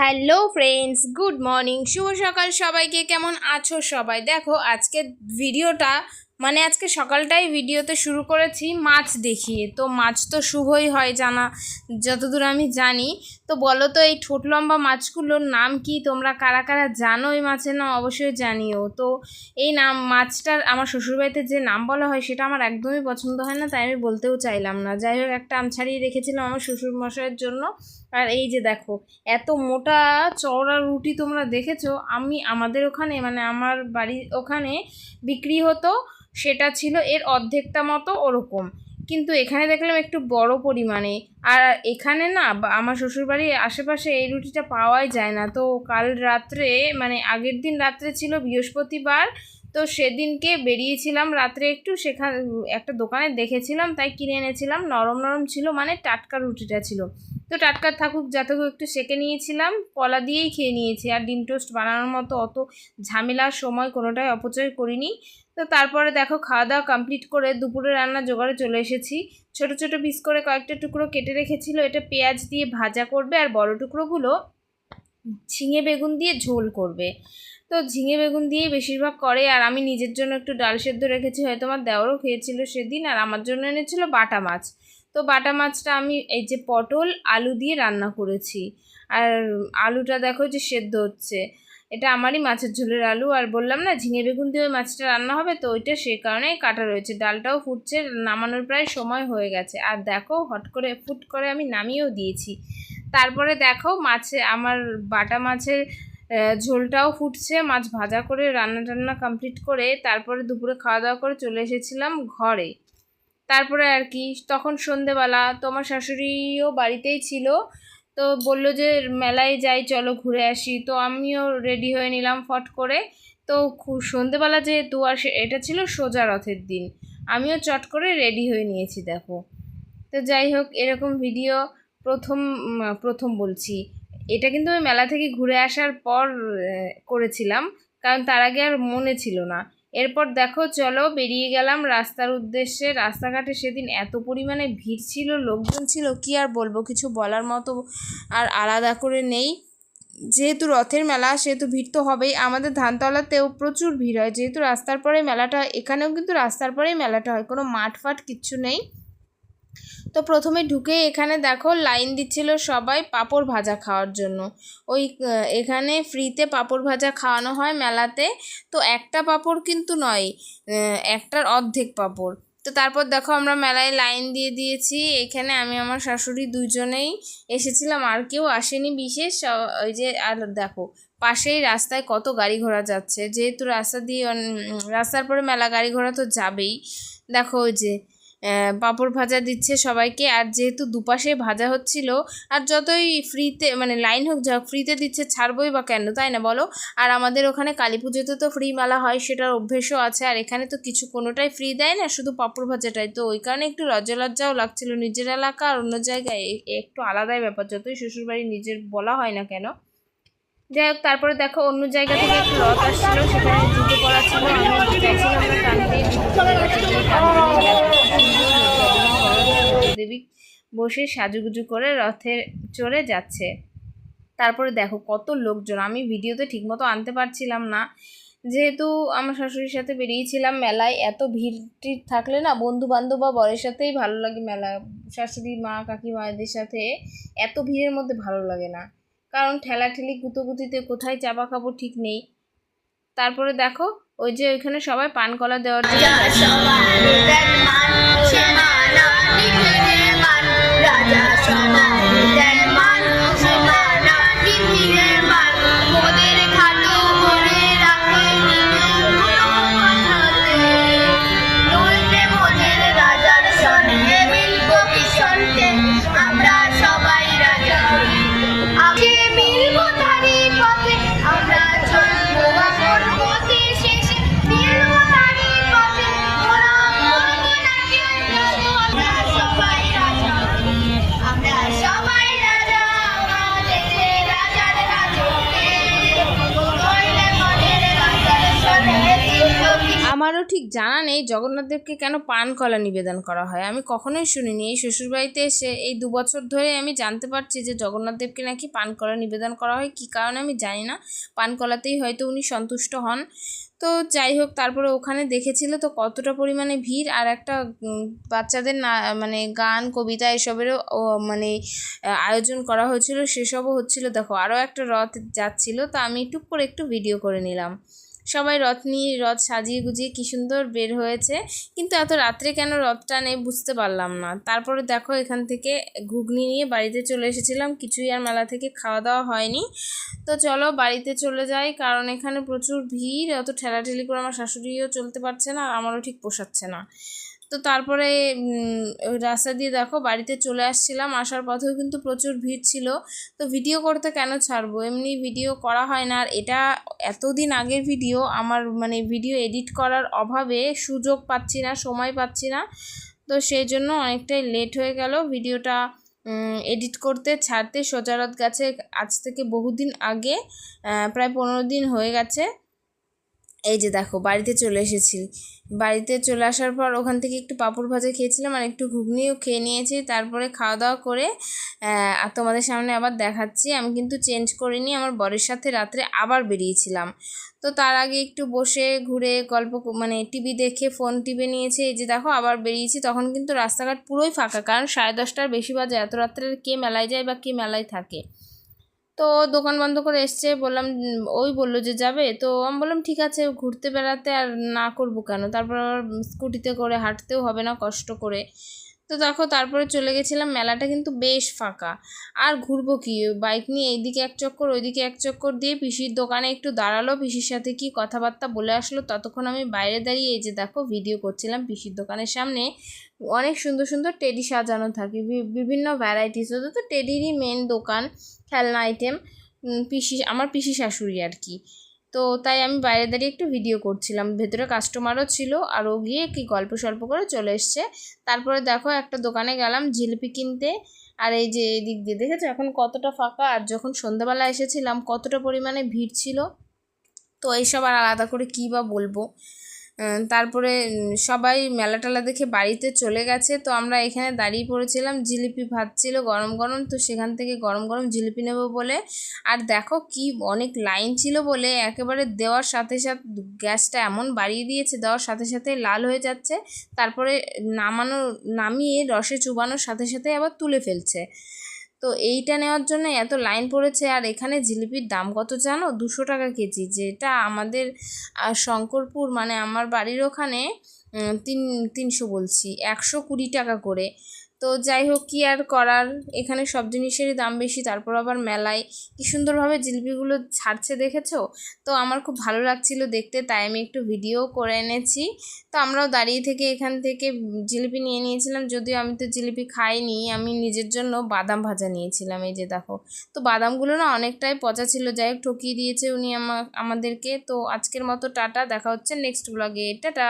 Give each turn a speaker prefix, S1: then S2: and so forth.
S1: Hello friends, good morning, শুভ সকাল সবাইকে। কেমন আছো সবাই? দেখো আজকে ভিডিওটা আজকে সকালটাই ভিডিওতে শুরু করেছি মাছ দেখিয়ে। তো মাছ তো শুভই হয় জানা, যতদূর আমি জানি। তো বলো তো এই ঠোঁট লম্বা মাছগুলোর নাম কি? তোমরা কারা কারা জানো এই মাছের নাম অবশ্যই জানিও। তো এই মাছটার আমার শ্বশুরবাড়িতে যে নাম বলা হয় সেটা আমার একদমই পছন্দ হয় না, তাই আমি বলতেও চাইলাম না। যাই হোক, একটা আম ছাড়িয়ে রেখেছিলাম আমার শ্বশুরমশাইয়ের জন্য। আর এই যে দেখো, এত মোটা চওড়া রুটি তোমরা দেখেছো? আমাদের ওখানে আমার বাড়ির ওখানে বিক্রি হতো, সেটা ছিল এর অর্ধেকটা মতো ওরকম। কিন্তু এখানে দেখলাম একটু বড় পরিমাণে। আর এখানে না আমার শ্বশুরবাড়ির আশেপাশে এই রুটিটা পাওয়াই যায় না। তো কাল রাত্রে আগের দিন রাত্রে ছিল বৃহস্পতিবার, তো সেদিনকে বেরিয়েছিলাম রাত্রে একটু, সেখানে একটা দোকানে দেখেছিলাম তাই কিনে এনেছিলাম। নরম নরম ছিল, টাটকা রুটিটা ছিল। তো টাটকা থাকুক যা থাকুক একটু সেঁকে নিয়েছিলাম, কলা দিয়েই খেয়ে নিয়েছি। আর ডিম টোস্ট বানানোর মতো অত ঝামেলার সময় কোনোটাই অপচয় করিনি। তো তারপরে দেখো, খাওয়া দাওয়া কমপ্লিট করে দুপুরে রান্না জোগাড়ে চলে এসেছি। ছোট ছোট পিস করে কয়েকটা টুকরো কেটে রেখেছিল, এটা পেঁয়াজ দিয়ে ভাজা করবে, আর বড় টুকরোগুলো ঝিঙে বেগুন দিয়ে ঝোল করবে। তো ঝিঙে বেগুন দিয়েই বেশিরভাগ করে। আর আমি নিজের জন্য একটু ডাল সেদ্ধ রেখেছি, হয়তো আমার দেওরও খেয়েছিল সেদিন। আর আমার জন্য এনেছিল বাটা মাছ। তো বাটা মাছটা আমি এই যে পটল আলু দিয়ে রান্না করেছি। আর আলুটা দেখো যে সেদ্ধ হচ্ছে, এটা আমারই মাছের ঝোলের আলু। আর বললাম না ঝিঙে বেগুন দিয়ে ওই মাছটা রান্না হবে, তো ওইটা সেই কারণেই কাটা রয়েছে। ডালটাও ফুটছে, নামানোর প্রায় সময় হয়ে গেছে। আর দেখো ফুট করে আমি নামিয়েও দিয়েছি। তারপরে দেখো আমার বাটা মাছের ঝোলটাও ফুটছে। মাছ ভাজা করে রান্না কমপ্লিট করে তারপরে দুপুরে খাওয়া দাওয়া করে চলে এসেছিলাম ঘরে। তারপরে আর কি, তখন সন্ধেবেলা তোমার শাশুড়িও বাড়িতেই ছিল। তো বললো যে মেলায় যাই, চলো ঘুরে আসি। তো আমিও রেডি হয়ে নিলাম ফট করে। তো সন্ধেবেলা যেহেতু, আর এটা ছিল সোজা রথের দিন, আমিও চট করে রেডি হয়ে নিয়েছি দেখো। তো যাই হোক, এরকম ভিডিও প্রথম প্রথম বলছি, এটা কিন্তু আমি মেলা থেকে ঘুরে আসার পর করেছিলাম, কারণ তার আগে আর মনে ছিল না। এরপর দেখো চলো বেরিয়ে গেলাম রাস্তার উদ্দেশ্যে। রাস্তাঘাটে সেদিন এত পরিমাণে ভিড় ছিল, লোকজন ছিল, কি আর বলবো, কিছু বলার মতো আর আলাদা করে নেই। যেহেতু রথের মেলা সেহেতু ভিড় তো হবেই। আমাদের ধানতলাতেও প্রচুর ভিড় হয়, যেহেতু রাস্তার পরে মেলাটা, এখানেও কিন্তু রাস্তার পরেই মেলাটা হয়, কোনো মাঠ ফাট কিচ্ছু নেই। তো প্রথমে ঢুকে এখানে দেখো লাইন দিচ্ছিল সবাই পাঁপড় ভাজা খাওয়ার জন্য। এখানে ফ্রিতে পাঁপড় ভাজা খাওয়ানো হয় মেলাতে। তো একটা পাঁপড় কিন্তু নয়, একটার অর্ধেক পাঁপড়। তো তারপর দেখো আমরা মেলায় লাইন দিয়ে দিয়েছি। এখানে আমি আমার শাশুড়ি দুইজনেই এসেছিলাম, আর কেউ আসেনি বিশেষ। ওই যে, আর দেখো পাশেই রাস্তায় কত গাড়ি ঘোড়া যাচ্ছে, যেহেতু রাস্তার পরে মেলা, গাড়ি ঘোড়া তো যাবেই। দেখো ওই যে পাঁপড় ভাজা দিচ্ছে সবাইকে। আর যেহেতু দুপাশে ভাজা হচ্ছিল, আর যতই ফ্রিতে লাইন হোক যা ফ্রিতে দিচ্ছে, ছাড়বই বা কেন, তাই না বলো? আর আমাদের ওখানে কালী পুজোতে তো ফ্রি মেলা হয়, সেটার অভ্যেসও আছে। আর এখানে তো কোনোটাই ফ্রি দেয় না, শুধু পাঁপড় ভাজাটাই। তো ওই কারণে একটু লজ্জাও লাগছিল। নিজের এলাকা আর অন্য জায়গায় একটু আলাদাই ব্যাপার, যতই শ্বশুরবাড়ি নিজের বলা হয় না কেন। যাই হোক, তারপরে দেখো অন্য জায়গা থেকে একটু রথ আসছিল, সেখানে জুতো পরা ছিল। আমি চাইছিলাম না টানতে, দেবী বসে সাজুগুজু করে রথে চড়ে যাচ্ছে। তারপরে দেখো কত লোকজন, আমি ভিডিওতে ঠিকমতো আনতে পারছিলাম না, যেহেতু আমার শাশুড়ির সাথে বেরিয়েছিলাম মেলায়। এত ভিড় টিড় থাকলে না, বন্ধু বান্ধব বা বরের সাথেই ভালো লাগে মেলা। শাশুড়ি মা কাকিমাদের সাথে এত ভিড়ের মধ্যে ভালো লাগে না, কারণ ঠেলাঠেলি গুতোগুতিতে কোথায় চাপা খাবো ঠিক নেই। তারপরে দেখো ওই যে ওইখানে সবাই পান কলা দেওয়ার জন্য আমারও ঠিক জানা নেই জগন্নাথ দেবকে কেন পান কলা নিবেদন করা হয়, আমি কখনোই শুনিনি। এই শ্বশুরবাড়িতে এসে এই 2 বছর ধরে আমি জানতে পারছি যে জগন্নাথ দেবকে নাকি পান কলা নিবেদন করা হয়। কী কারণে আমি জানি না, পান কলাতেই হয়তো উনি সন্তুষ্ট হন। তো যাই হোক, তারপরে ওখানে দেখেছিল তো কতটা পরিমাণে ভিড়, আর একটা বাচ্চাদের না মানে গান কবিতা এসবেরও মানে আয়োজন করা হয়েছিল, সেসবও হচ্ছিল। দেখো আরও একটা রথ যাচ্ছিল, তো আমি টুক করে একটু ভিডিও করে নিলাম। সবাই রথ সাজিয়ে গুজিয়ে কী সুন্দর বের হয়েছে, কিন্তু এত রাত্রে কেন রথটা নেই বুঝতে পারলাম না। তারপরে দেখো এখান থেকে ঘুগনি নিয়ে বাড়িতে চলে এসেছিলাম, কিছুই আর মেলা থেকে খাওয়া দাওয়া হয়নি। তো চলো বাড়িতে চলে যাই, কারণ এখানে প্রচুর ভিড়, অত ঠেলাঠেলি করে আমার শাশুড়িও চলতে পারছে না, আর আমারও ঠিক পোষাচ্ছে না। তো তারপরে ওই রাস্তা দিয়ে দেখো বাড়িতে চলে আসছিলাম, আসার পথেও কিন্তু প্রচুর ভিড় ছিল। তো ভিডিও করতে কেন ছাড়বো, এমনি ভিডিও করা হয় না। আর এটা এতদিন আগের ভিডিও, আমার মানে ভিডিও এডিট করার অভাবে সুযোগ পাচ্ছি না, সময় পাচ্ছি না। তো সেই জন্য অনেকটাই লেট হয়ে গেল ভিডিওটা এডিট করতে ছাড়তে। সোজারথ গেছে আজ থেকে বহুদিন আগে, প্রায় 15 দিন হয়ে গেছে। এই যে দেখো বাড়িতে চলে এসেছি। বাড়িতে চলে আসার পর ওখান থেকে একটু পাঁপড় ভাজা খেয়েছিলাম আর একটু ঘুগনিও খেয়ে নিয়েছি। তারপরে খাওয়া দাওয়া করে আর তোমাদের সামনে আবার দেখাচ্ছি। আমি কিন্তু চেঞ্জ করিনি, আমার বরের সাথে রাত্রে আবার বেরিয়েছিলাম। তো তার আগে একটু বসে ঘুরে গল্প মানে টিভি দেখে ফোন টিপে নিয়েছে। এই যে দেখো আবার বেরিয়েছি, তখন কিন্তু রাস্তাঘাট পুরোই ফাঁকা, কারণ 10:30টার বেশি বাজে। এত রাত্রে কে মেলায় যায় বা কে মেলায় থাকে। তো দোকান বন্ধ করে এসছে, বললাম ওই বললো যে যাবে, তো আমি বললাম ঠিক আছে, ঘুরতে বেড়াতে আর না করবো কেন। তারপর আবার স্কুটিতে করে হাঁটতেও হবে না কষ্ট করে। তো দেখো তারপরে চলে গেছিলাম, মেলাটা কিন্তু বেশ ফাঁকা। আর ঘুরবো কি, বাইক নিয়ে এইদিকে এক চক্কর ওইদিকে এক চক্কর দিয়ে পিসির দোকানে একটু দাঁড়ালো, পিসির সাথে কি কথাবার্তা বলে আসলো। ততক্ষণ আমি বাইরে দাঁড়িয়ে এই যে দেখো ভিডিও করছিলাম। পিসির দোকানের সামনে অনেক সুন্দর সুন্দর টেডি সাজানো থাকে, বিভিন্ন ভ্যারাইটিস। ওদের তো টেডিরই মেন দোকান, খেলনা আইটেম। আমার পিসি শাশুড়ি আর কি। তো তাই আমি বাইরে দাঁড়িয়ে একটু ভিডিও করছিলাম, ভেতরে কাস্টমারও ছিল, আর ও গিয়ে কি গল্প সল্প করে চলে এসছে। তারপরে দেখো একটা দোকানে গেলাম জিলিপি কিনতে। আর এই যে এদিক দিয়ে দেখেছো এখন কতটা ফাঁকা, আর যখন সন্ধ্যাবেলা এসেছিলাম কতটা পরিমাণে ভিড় ছিল। তো এইসব আর আলাদা করে কী বা বলবো। তারপরে সবাই মেলা টেলা দেখে বাড়িতে চলে গেছে। তো আমরা এখানে দাঁড়িয়ে পড়েছিলাম, জিলিপি ভাজছিল গরম গরম, তো সেখান থেকে গরম গরম জিলিপি নেব বলে। আর দেখো কি অনেক লাইন ছিল বলে একেবারে দেওয়ার সাথে সাথে গ্যাসটা এমন বাড়িয়ে দিয়েছে, দেওয়ার সাথে সাথে লাল হয়ে যাচ্ছে। তারপরে নামিয়ে রসে চুবানোর সাথে সাথে আবার তুলে ফেলছে। তো এইটা নেওয়ার জন্য এত লাইন পড়েছে। আর এখানে জিলিপির দাম কত জানো, 200 টাকা কেজি, যেটা আমাদের শঙ্করপুর মানে আমার বাড়ির ওখানে 300 বলছি, 120 টাকা করে। তো যাই হোক কী আর করার, এখানে সব জিনিসেরই দাম বেশি। তারপর আবার মেলায় কী সুন্দরভাবে জিলিপিগুলো ছাড়ছে দেখেছো। তো আমার খুব ভালো লাগছিল দেখতে, তাই আমি একটু ভিডিও করে এনেছি। তো আমরাও দাঁড়িয়ে থেকে এখান থেকে জিলিপি নিয়ে নিয়েছিলাম, যদিও আমি তো জিলিপি খাইনি, আমি নিজের জন্য বাদাম ভাজা নিয়েছিলাম। এই যে দেখো, তো বাদামগুলো না অনেকটাই পচা ছিল। যাই হোক ঠকিয়ে দিয়েছে উনি আমাদেরকে। তো আজকের মতো টাটা, দেখা হচ্ছে নেক্সট ব্লগে, টাটা।